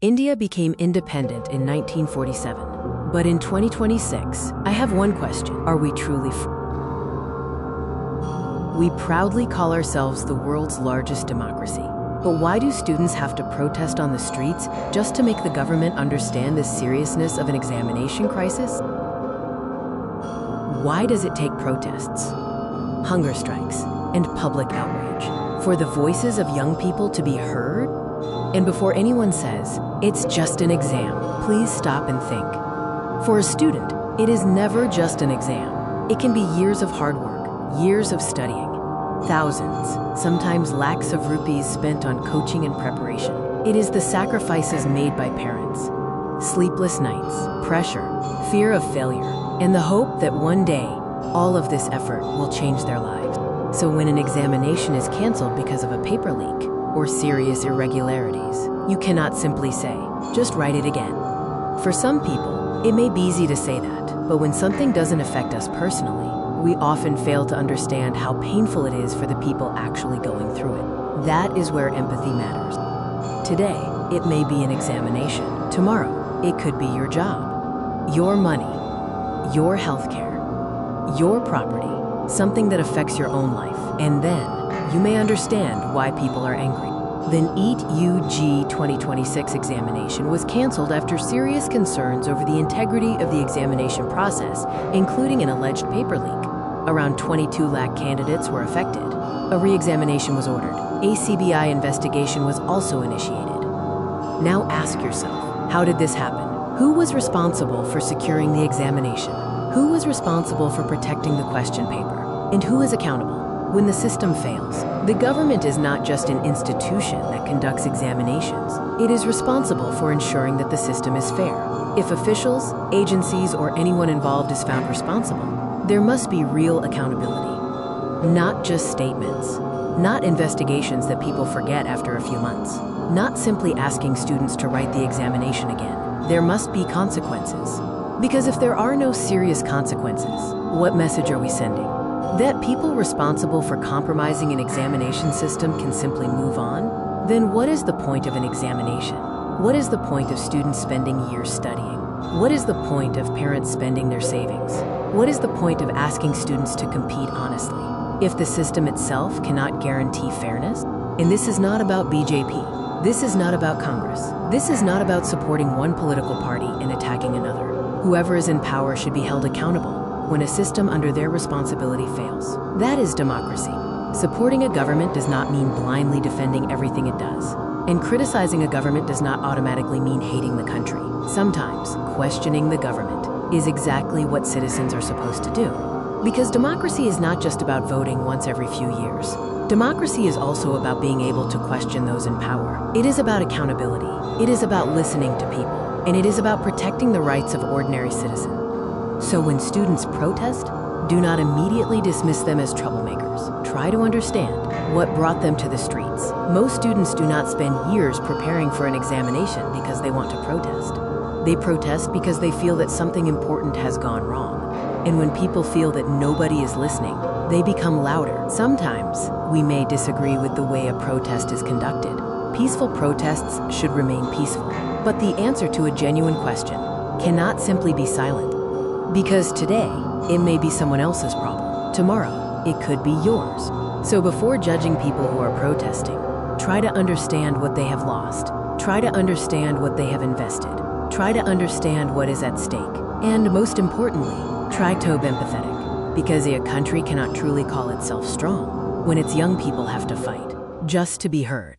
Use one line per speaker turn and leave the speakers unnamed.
India became independent in 1947. But in 2026, I have one question. Are we truly free? We proudly call ourselves the world's largest democracy. But why do students have to protest on the streets just to make the government understand the seriousness of an examination crisis? Why does it take protests, hunger strikes, and public outrage for the voices of young people to be heard? And before anyone says, it's just an exam, please stop and think. For a student, it is never just an exam. It can be years of hard work, years of studying, thousands, sometimes lakhs of rupees spent on coaching and preparation. It is the sacrifices made by parents, sleepless nights, pressure, fear of failure, and the hope that one day, all of this effort will change their lives. So when an examination is canceled because of a paper leak or serious irregularities, you cannot simply say, just write it again. For some people, it may be easy to say that, but when something doesn't affect us personally, we often fail to understand how painful it is for the people actually going through it. That is where empathy matters. Today, it may be an examination. Tomorrow, it could be your job, your money, your healthcare, your property, something that affects your own life. And then, you may understand why people are angry. The NEET-UG 2026 examination was canceled after serious concerns over the integrity of the examination process, including an alleged paper leak. Around 22 lakh candidates were affected. A re-examination was ordered. A CBI investigation was also initiated. Now ask yourself, how did this happen? Who was responsible for securing the examination? Who was responsible for protecting the question paper? And who is accountable? When the system fails, the government is not just an institution that conducts examinations. It is responsible for ensuring that the system is fair. If officials, agencies, or anyone involved is found responsible, there must be real accountability. Not just statements, not investigations that people forget after a few months, not simply asking students to write the examination again. There must be consequences. Because if there are no serious consequences, what message are we sending? That people responsible for compromising an examination system can simply move on? Then what is the point of an examination? What is the point of students spending years studying? What is the point of parents spending their savings? What is the point of asking students to compete honestly if the system itself cannot guarantee fairness? And this is not about BJP. This is not about Congress. This is not about supporting one political party and attacking another. Whoever is in power should be held accountable when a system under their responsibility fails. That is democracy. Supporting a government does not mean blindly defending everything it does. And criticizing a government does not automatically mean hating the country. Sometimes, questioning the government is exactly what citizens are supposed to do. Because democracy is not just about voting once every few years. Democracy is also about being able to question those in power. It is about accountability. It is about listening to people. And it is about protecting the rights of ordinary citizens. So when students protest, do not immediately dismiss them as troublemakers. Try to understand what brought them to the streets. Most students do not spend years preparing for an examination because they want to protest. They protest because they feel that something important has gone wrong. And when people feel that nobody is listening, they become louder. Sometimes we may disagree with the way a protest is conducted. Peaceful protests should remain peaceful. But the answer to a genuine question cannot simply be silent. Because today, it may be someone else's problem. Tomorrow, it could be yours. So before judging people who are protesting, try to understand what they have lost. Try to understand what they have invested. Try to understand what is at stake. And most importantly, try to be empathetic. Because a country cannot truly call itself strong when its young people have to fight just to be heard.